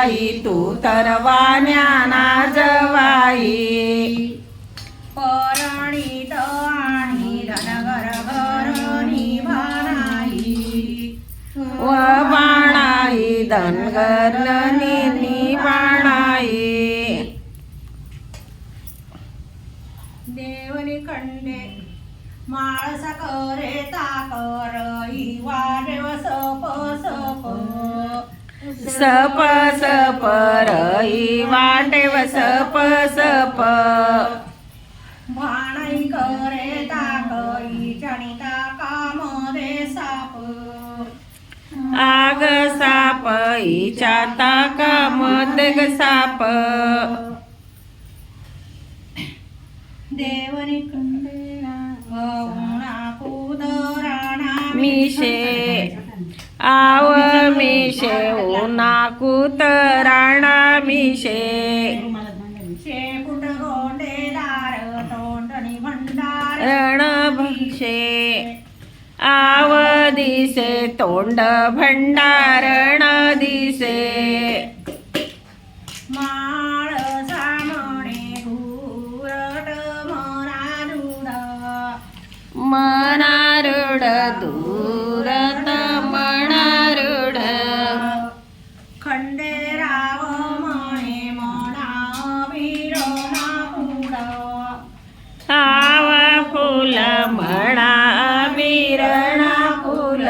बाई तू तर वाण्याना जवाई परणीत आणि धनगर घरणी भाणाई व बाणाई धनगर बाणाई देवनी खंडे माळसा करे ताकर वादेव सप सप सप सप रई वाटेव सप सप भाणाई करे ताकई चणिता काम दे साप आग साप हिच्या ताका मदग साप देवनी खंडेला उणा कुदराणा मिशे आव मिशे उना कुतराणा मिशे शेपुट गोंडेदार तोंडणी भंडार रणभक्षे आव दिसे तोंड भंडारण दिसे माळ सामणे घुरट मनारूढ मनारूढ दूरत मनारूढ खंडेराव म्हणे म्हणा वीरणा पुढ आव फुल म्हणा विरणा फुल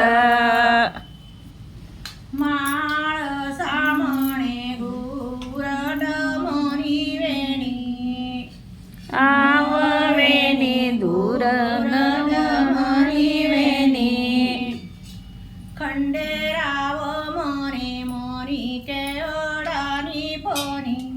माळ सामणे घुरट मनी वेणी आव वेणी दूर मनी वेणी खंडेराव म्हणे मनीचे अडाणी पणी